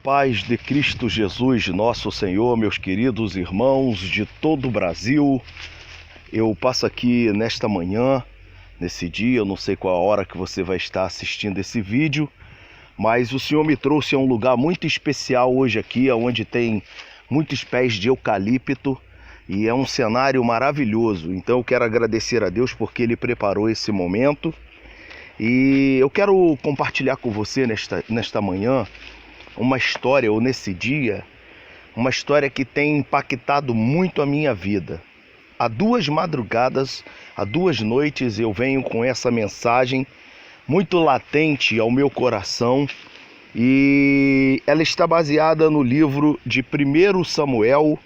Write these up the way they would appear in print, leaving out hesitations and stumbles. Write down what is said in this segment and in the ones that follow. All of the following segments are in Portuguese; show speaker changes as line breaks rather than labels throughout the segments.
Paz de Cristo Jesus, nosso Senhor, meus queridos irmãos de todo o Brasil. Eu passo aqui nesta manhã, nesse dia, eu não sei qual a hora que você vai estar assistindo esse vídeo, mas o Senhor me trouxe a um lugar muito especial hoje aqui, onde tem muitos pés de eucalipto e é um cenário maravilhoso. Então eu quero agradecer a Deus porque Ele preparou esse momento e eu quero compartilhar com você nesta manhã uma história, ou nesse dia, uma história que tem impactado muito a minha vida. Há 2 madrugadas, há 2 noites eu venho com essa mensagem muito latente ao meu coração e ela está baseada no livro de 1 Samuel,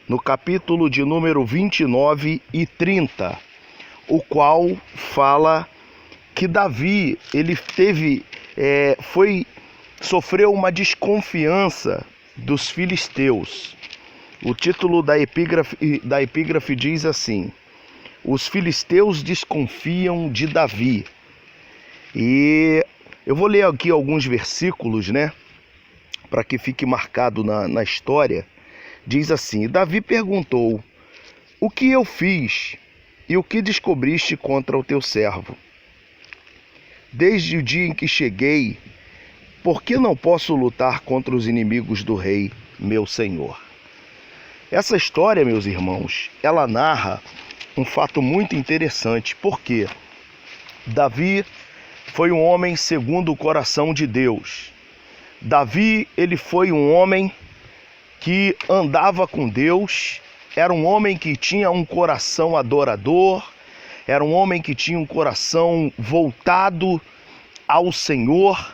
no capítulo de número 29 e 30, o qual fala que Davi, ele sofreu uma desconfiança dos filisteus. O título da epígrafe diz assim: os filisteus desconfiam de Davi. E eu vou ler aqui alguns versículos, para que fique marcado na história. Diz assim: Davi perguntou: o que eu fiz e o que descobriste contra o teu servo? Desde o dia em que cheguei, por que não posso lutar contra os inimigos do rei, meu senhor? Essa história, meus irmãos, ela narra um fato muito interessante, porque Davi foi um homem segundo o coração de Deus. Davi, ele foi um homem que andava com Deus, era um homem que tinha um coração adorador, era um homem que tinha um coração voltado ao Senhor.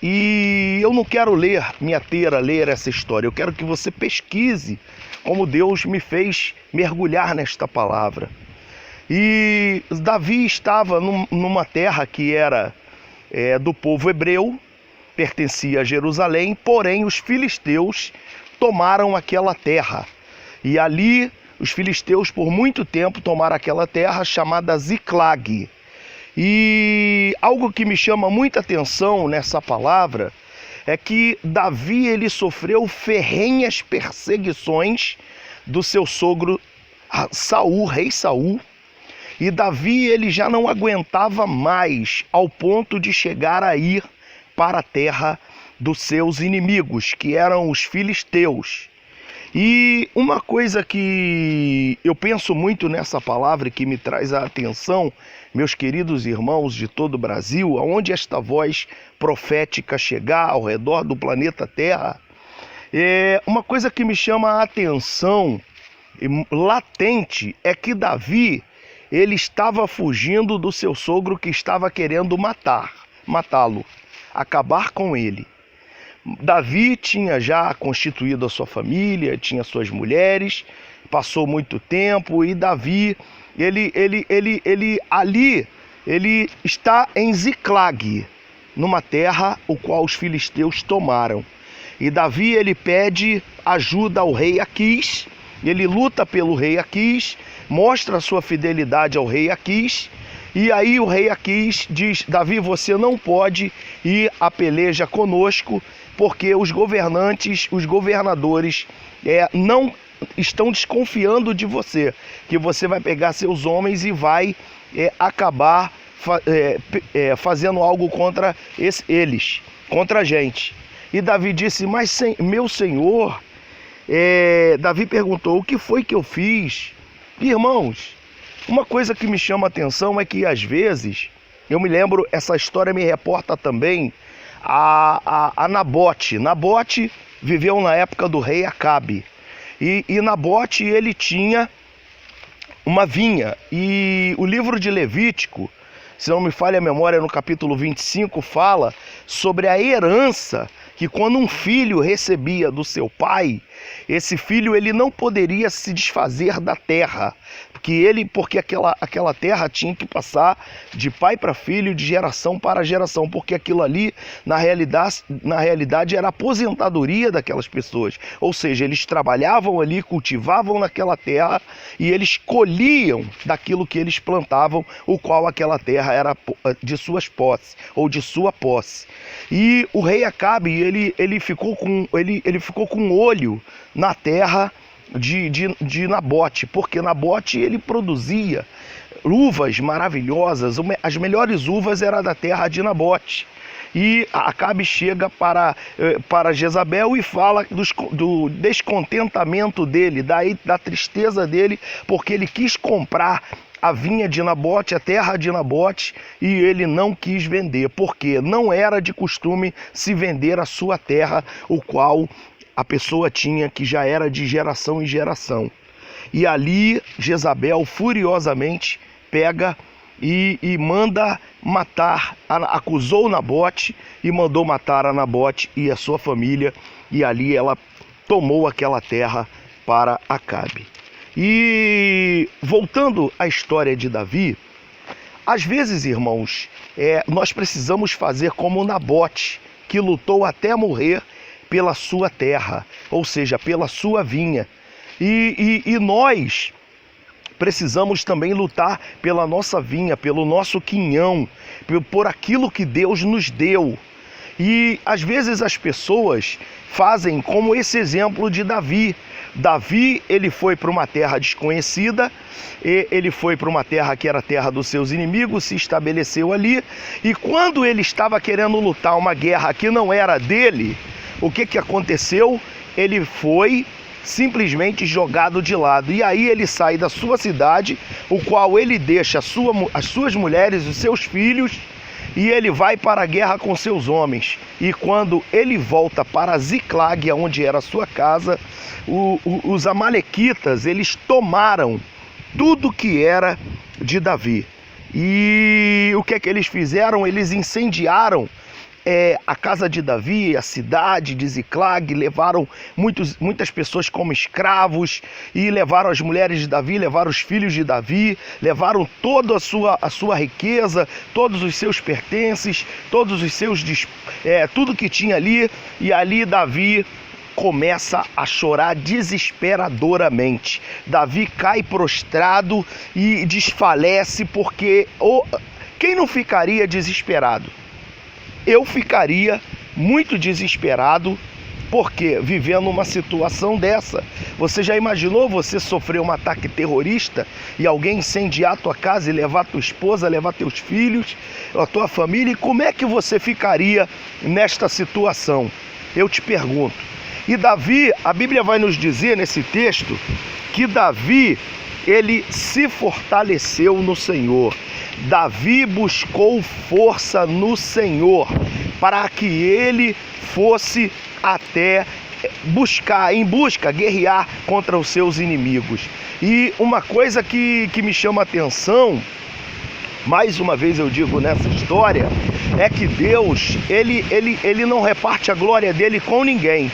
E eu não quero me ater a ler essa história, eu quero que você pesquise como Deus me fez mergulhar nesta palavra. E Davi estava numa terra que era do povo hebreu, pertencia a Jerusalém, porém os filisteus tomaram aquela terra. E ali os filisteus por muito tempo tomaram aquela terra chamada Ziclag. E algo que me chama muita atenção nessa palavra é que Davi, ele sofreu ferrenhas perseguições do seu sogro Saul, rei Saul. E Davi, ele já não aguentava mais, ao ponto de chegar a ir para a terra dos seus inimigos, que eram os filisteus. E uma coisa que eu penso muito nessa palavra e que me traz a atenção, meus queridos irmãos de todo o Brasil, aonde esta voz profética chegar ao redor do planeta Terra, uma coisa que me chama a atenção latente é que Davi, ele estava fugindo do seu sogro que estava querendo matá-lo, acabar com ele. Davi tinha já constituído a sua família, tinha suas mulheres, passou muito tempo e Davi, ele está em Ziclag, numa terra o qual os filisteus tomaram. E Davi, ele pede ajuda ao rei Aquis, ele luta pelo rei Aquis, mostra a sua fidelidade ao rei Aquis. E aí o rei Aquis diz: Davi, você não pode ir à peleja conosco, porque os governadores não estão desconfiando de você, que você vai pegar seus homens e vai acabar fazendo algo contra eles, contra a gente. E Davi disse: mas meu senhor, Davi perguntou: o que foi que eu fiz? Irmãos, uma coisa que me chama a atenção é que às vezes, eu me lembro, essa história me reporta também a Nabote. Nabote viveu na época do rei Acabe. E Nabote, ele tinha uma vinha. E o livro de Levítico, se não me falha a memória, no capítulo 25, fala sobre a herança que quando um filho recebia do seu pai, esse filho, ele não poderia se desfazer da terra, porque aquela terra tinha que passar de pai para filho, de geração para geração, porque aquilo ali, na realidade era a aposentadoria daquelas pessoas. Ou seja, eles trabalhavam ali, cultivavam naquela terra e eles colhiam daquilo que eles plantavam, o qual aquela terra era de suas posses, ou de sua posse. E o rei Acabe, ele ficou com olho na terra de Nabote, porque Nabote ele produzia uvas maravilhosas, as melhores uvas eram da terra de Nabote. E Acabe chega para Jezabel e fala do descontentamento dele, da tristeza dele, porque ele quis comprar a vinha de Nabote, a terra de Nabote, e ele não quis vender, porque não era de costume se vender a sua terra, o qual a pessoa tinha, que já era de geração em geração. E ali Jezabel furiosamente pega e manda matar, acusou Nabote e mandou matar a Nabote e a sua família, e ali ela tomou aquela terra para Acabe. E voltando à história de Davi, às vezes, irmãos, nós precisamos fazer como Nabote, que lutou até morrer pela sua terra, ou seja, pela sua vinha. E nós precisamos também lutar pela nossa vinha, pelo nosso quinhão, por aquilo que Deus nos deu. E às vezes as pessoas fazem como esse exemplo de Davi. Davi, ele foi para uma terra desconhecida, ele foi para uma terra que era a terra dos seus inimigos, se estabeleceu ali, e quando ele estava querendo lutar uma guerra que não era dele, o que aconteceu? Ele foi simplesmente jogado de lado. E aí ele sai da sua cidade, o qual ele deixa as suas mulheres, os seus filhos, e ele vai para a guerra com seus homens. E quando ele volta para Ziclag, onde era a sua casa, os amalequitas, eles tomaram tudo que era de Davi. E o que eles fizeram? Eles incendiaram a casa de Davi, a cidade de Ziclag, levaram muitas pessoas como escravos, e levaram as mulheres de Davi, levaram os filhos de Davi, levaram toda a sua riqueza, todos os seus pertences, todos os seus tudo que tinha ali. E ali Davi começa a chorar desesperadoramente. Davi cai prostrado e desfalece, porque quem não ficaria desesperado? Eu ficaria muito desesperado, porque vivendo uma situação dessa, você já imaginou você sofrer um ataque terrorista e alguém incendiar a tua casa e levar tua esposa, levar teus filhos, a tua família? E como é que você ficaria nesta situação? Eu te pergunto. E Davi, a Bíblia vai nos dizer nesse texto que Davi, ele se fortaleceu no Senhor. Davi buscou força no Senhor para que ele fosse até guerrear contra os seus inimigos. E uma coisa que me chama a atenção, mais uma vez eu digo nessa história, é que Deus, ele não reparte a glória dele com ninguém.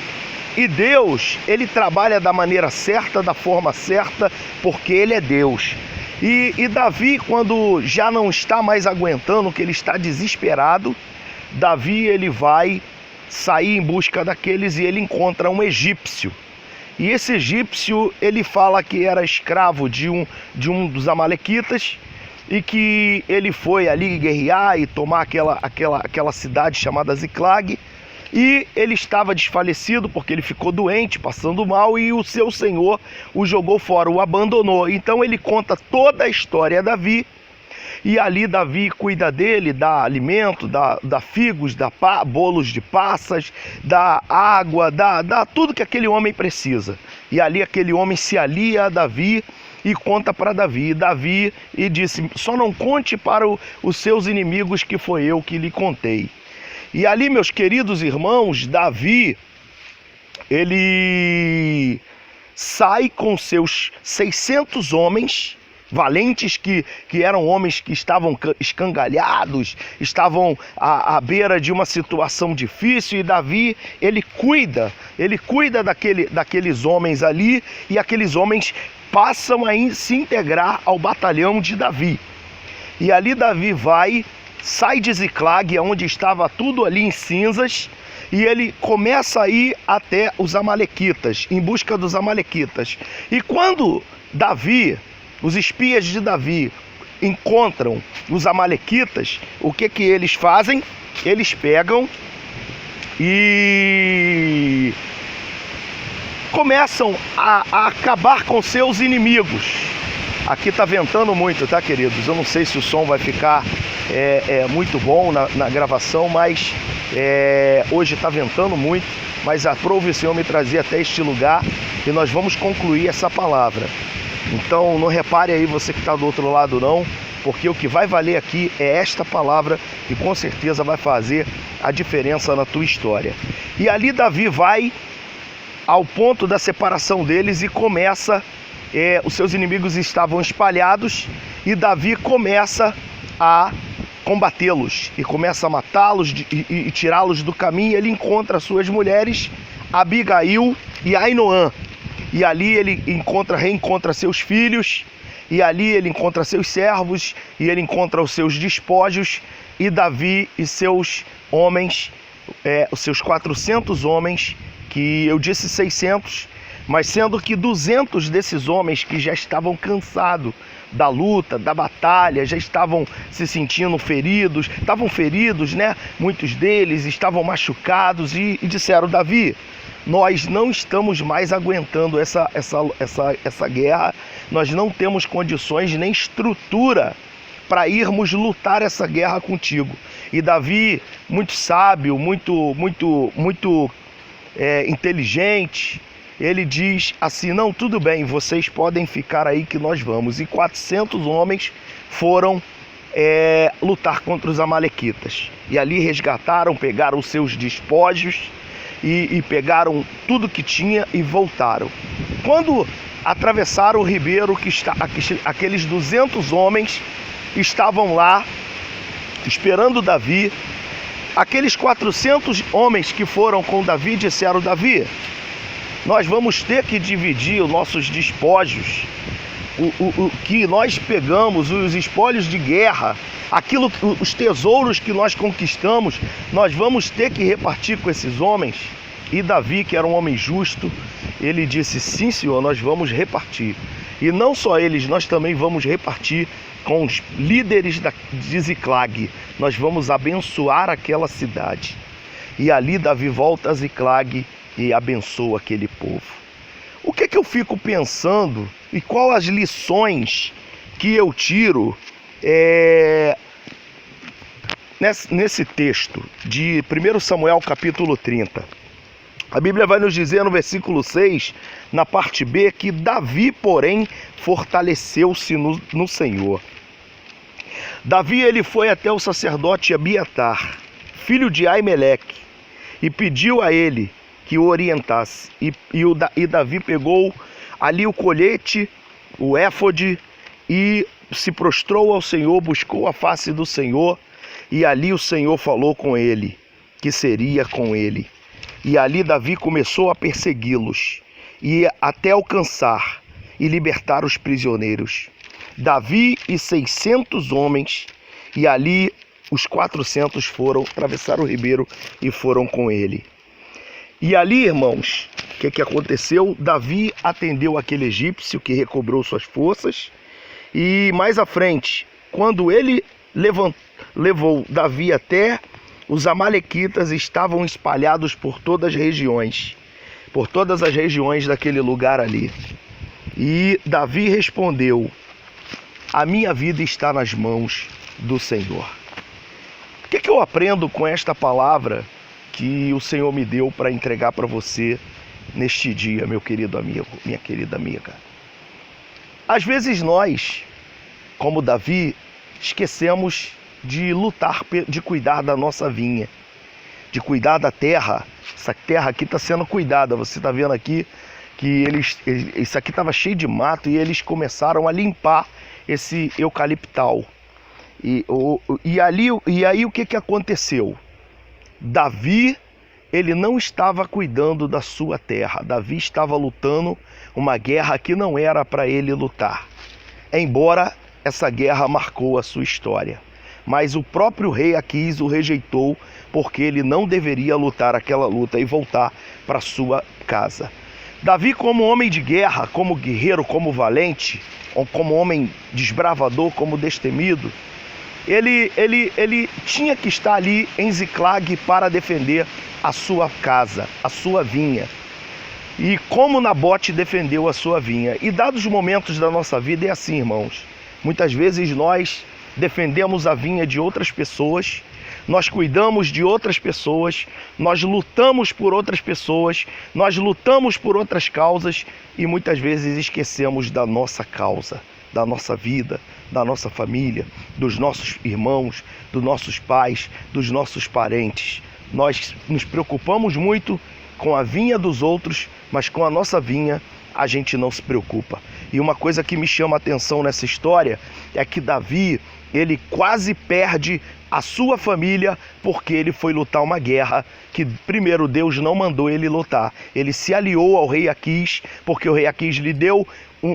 E Deus, ele trabalha da maneira certa, da forma certa, porque ele é Deus. E Davi, quando já não está mais aguentando, que ele está desesperado, Davi, ele vai sair em busca daqueles, e ele encontra um egípcio. E esse egípcio, ele fala que era escravo de um dos amalequitas, e que ele foi ali guerrear e tomar aquela cidade chamada Ziclag. E ele estava desfalecido porque ele ficou doente, passando mal, e o seu senhor o jogou fora, o abandonou. Então ele conta toda a história a Davi, e ali Davi cuida dele, dá alimento, dá figos, dá bolos de passas, dá água, dá tudo que aquele homem precisa. E ali aquele homem se alia a Davi e conta para Davi. Davi e disse: só não conte para os seus inimigos que foi eu que lhe contei. E ali, meus queridos irmãos, Davi, ele sai com seus 600 homens valentes, que eram homens que estavam escangalhados, estavam à beira de uma situação difícil, e Davi, ele cuida daqueles homens ali, e aqueles homens passam a se integrar ao batalhão de Davi. E ali Davi sai de Ziclag, onde estava tudo ali em cinzas, e ele começa a ir até os amalequitas, em busca dos amalequitas. E quando os espias de Davi, encontram os amalequitas, o que eles fazem? Eles pegam e começam a acabar com seus inimigos. Aqui tá ventando muito, tá, queridos? Eu não sei se o som vai ficar muito bom na gravação, mas hoje tá ventando muito, mas aprove o Senhor me trazer até este lugar e nós vamos concluir essa palavra. Então não repare aí você que está do outro lado não, porque o que vai valer aqui é esta palavra e com certeza vai fazer a diferença na tua história. E ali Davi vai ao ponto da separação deles e começa, os seus inimigos estavam espalhados e Davi começa a combatê-los e começa a matá-los e tirá-los do caminho. Ele encontra suas mulheres, Abigail e Ainoã, e ali ele reencontra seus filhos, e ali ele encontra seus servos, e ele encontra os seus despojos, e Davi e seus homens, os seus 400 homens, que eu disse 600, mas sendo que 200 desses homens que já estavam cansados da luta, da batalha, já estavam se sentindo feridos, né? Muitos deles estavam machucados e disseram: Davi, nós não estamos mais aguentando essa guerra, nós não temos condições nem estrutura para irmos lutar essa guerra contigo. E Davi, muito sábio, muito inteligente, ele diz assim: não, tudo bem, vocês podem ficar aí que nós vamos. E 400 homens foram lutar contra os amalequitas. E ali resgataram, pegaram os seus despojos e pegaram tudo que tinha e voltaram. Quando atravessaram o ribeiro, aqueles 200 homens estavam lá esperando Davi. Aqueles 400 homens que foram com Davi disseram: Davi, nós vamos ter que dividir os nossos despojos, o que nós pegamos, os espólios de guerra, os tesouros que nós conquistamos, nós vamos ter que repartir com esses homens. E Davi, que era um homem justo, ele disse: sim, senhor, nós vamos repartir. E não só eles, nós também vamos repartir com os líderes de Ziclag. Nós vamos abençoar aquela cidade. E ali Davi volta a Ziclag e abençoa aquele povo. O que eu fico pensando e qual as lições que eu tiro nesse texto de 1 Samuel capítulo 30? A Bíblia vai nos dizer no versículo 6, na parte B, que Davi, porém, fortaleceu-se no Senhor. Davi, ele foi até o sacerdote Abiatar, filho de Aimeleque, e pediu a ele que o orientasse. E Davi pegou ali o colete, o éfode, e se prostrou ao Senhor, buscou a face do Senhor, e ali o Senhor falou com ele, que seria com ele. E ali Davi começou a persegui-los, e até alcançar e libertar os prisioneiros. Davi e 600 homens, e ali os 400 atravessaram o ribeiro e foram com ele. E ali, irmãos, o que aconteceu? Davi atendeu aquele egípcio que recobrou suas forças, e mais à frente, quando ele levou Davi até, os amalequitas estavam espalhados por todas as regiões daquele lugar ali. E Davi respondeu: a minha vida está nas mãos do Senhor. O que eu aprendo com esta palavra que o Senhor me deu para entregar para você neste dia, meu querido amigo, minha querida amiga? Às vezes nós, como Davi, esquecemos de lutar, de cuidar da nossa vinha, de cuidar da terra. Essa terra aqui está sendo cuidada. Você está vendo aqui que isso aqui estava cheio de mato e eles começaram a limpar esse eucaliptal. E aí o que aconteceu? Davi, ele não estava cuidando da sua terra. Davi estava lutando uma guerra que não era para ele lutar. Embora essa guerra marcou a sua história. Mas o próprio rei Aquis o rejeitou porque ele não deveria lutar aquela luta e voltar para sua casa. Davi, como homem de guerra, como guerreiro, como valente, ou como homem desbravador, como destemido, ele tinha que estar ali em Ziclag para defender a sua casa, a sua vinha. E como Nabote defendeu a sua vinha. E dados os momentos da nossa vida é assim, irmãos. Muitas vezes nós defendemos a vinha de outras pessoas, nós cuidamos de outras pessoas, nós lutamos por outras pessoas, nós lutamos por outras causas e muitas vezes esquecemos da nossa causa, da nossa vida, da nossa família, dos nossos irmãos, dos nossos pais, dos nossos parentes. Nós nos preocupamos muito com a vinha dos outros, mas com a nossa vinha a gente não se preocupa. E uma coisa que me chama a atenção nessa história é que Davi, ele quase perde a sua família porque ele foi lutar uma guerra que primeiro Deus não mandou ele lutar. Ele se aliou ao rei Aquis, porque o rei Aquis lhe deu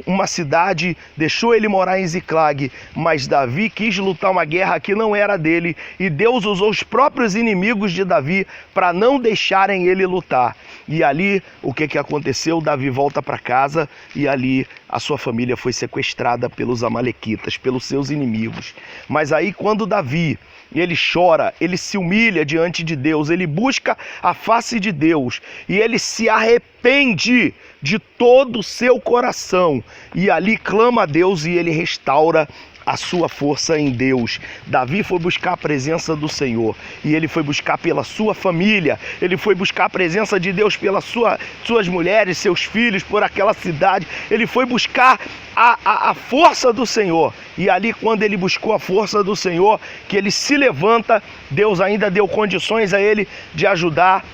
uma cidade, deixou ele morar em Ziclag, mas Davi quis lutar uma guerra que não era dele, e Deus usou os próprios inimigos de Davi para não deixarem ele lutar. E ali, o que aconteceu? Davi volta para casa e ali a sua família foi sequestrada pelos amalequitas, pelos seus inimigos. Mas aí quando Davi, ele chora, ele se humilha diante de Deus, ele busca a face de Deus e ele se arrepende de todo o seu coração e ali clama a Deus e ele restaura a sua força em Deus. Davi foi buscar a presença do Senhor e ele foi buscar pela sua família, ele foi buscar a presença de Deus pelas suas mulheres, seus filhos, por aquela cidade, ele foi buscar a força do Senhor. E ali quando ele buscou a força do Senhor, que ele se levanta, Deus ainda deu condições a ele de ajudar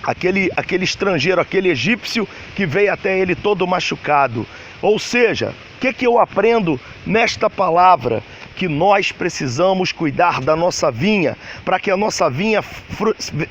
aquele estrangeiro, aquele egípcio que veio até ele todo machucado. Ou seja, o que eu aprendo nesta palavra? Que nós precisamos cuidar da nossa vinha, para que a nossa vinha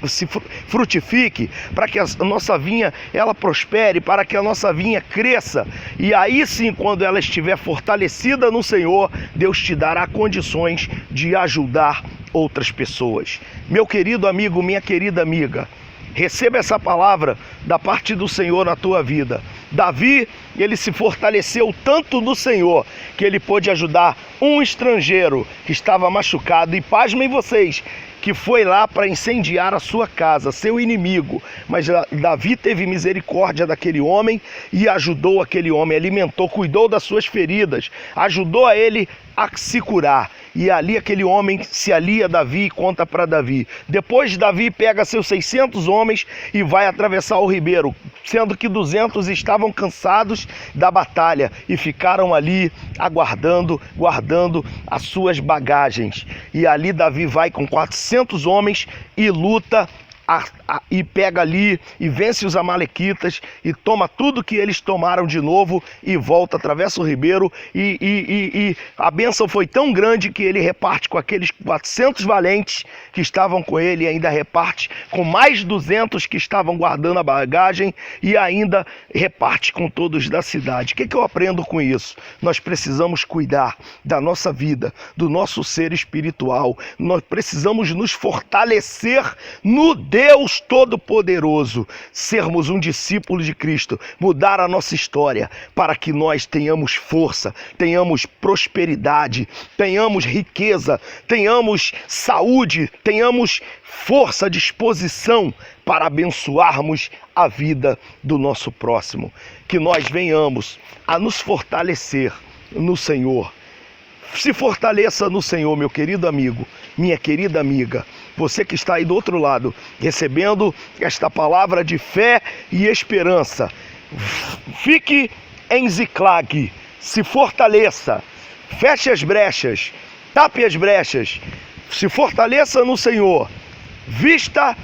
se frutifique, para que a nossa vinha ela prospere, para que a nossa vinha cresça. E aí sim, quando ela estiver fortalecida no Senhor, Deus te dará condições de ajudar outras pessoas. Meu querido amigo, minha querida amiga, receba essa palavra da parte do Senhor na tua vida. Davi, ele se fortaleceu tanto no Senhor que ele pôde ajudar um estrangeiro que estava machucado. E pasmem vocês, que foi lá para incendiar a sua casa, seu inimigo. Mas Davi teve misericórdia daquele homem e ajudou aquele homem, alimentou, cuidou das suas feridas, ajudou a ele a se curar. E ali aquele homem se alia a Davi e conta para Davi. Depois Davi pega seus 600 homens e vai atravessar o ribeiro, sendo que 200 estavam cansados da batalha e ficaram ali aguardando, guardando as suas bagagens. E ali Davi vai com 400 homens e luta e pega ali e vence os amalequitas e toma tudo que eles tomaram de novo e volta, atravessa o ribeiro e a bênção foi tão grande que ele reparte com aqueles 400 valentes que estavam com ele e ainda reparte com mais 200 que estavam guardando a bagagem e ainda reparte com todos da cidade. O que eu aprendo com isso? Nós precisamos cuidar da nossa vida, do nosso ser espiritual. Nós precisamos nos fortalecer no Deus Todo-Poderoso, sermos um discípulo de Cristo, mudar a nossa história para que nós tenhamos força, tenhamos prosperidade, tenhamos riqueza, tenhamos saúde, tenhamos força, disposição para abençoarmos a vida do nosso próximo. Que nós venhamos a nos fortalecer no Senhor. Se fortaleça no Senhor, meu querido amigo, minha querida amiga. Você que está aí do outro lado, recebendo esta palavra de fé e esperança. Fique em Ziclag, se fortaleça, feche as brechas, tape as brechas, se fortaleça no Senhor, vista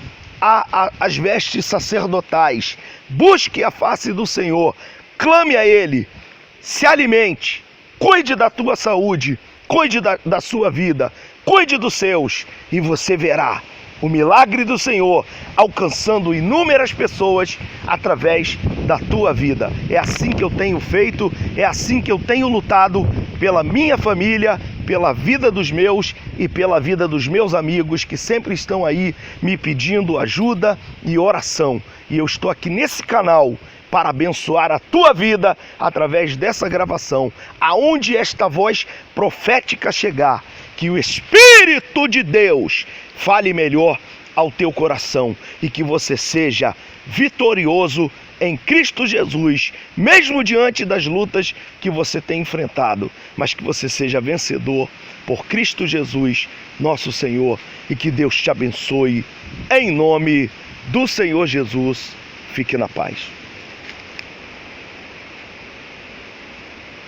as vestes sacerdotais, busque a face do Senhor, clame a Ele, se alimente, cuide da tua saúde, cuide da sua vida, cuide dos seus, e você verá o milagre do Senhor alcançando inúmeras pessoas através da tua vida. É assim que eu tenho feito, é assim que eu tenho lutado pela minha família, pela vida dos meus e pela vida dos meus amigos que sempre estão aí me pedindo ajuda e oração. E eu estou aqui nesse canal para abençoar a tua vida através dessa gravação, aonde esta voz profética chegar, que o Espírito de Deus fale melhor ao teu coração e que você seja vitorioso em Cristo Jesus, mesmo diante das lutas que você tem enfrentado, mas que você seja vencedor por Cristo Jesus, nosso Senhor, e que Deus te abençoe em nome do Senhor Jesus. Fique na paz.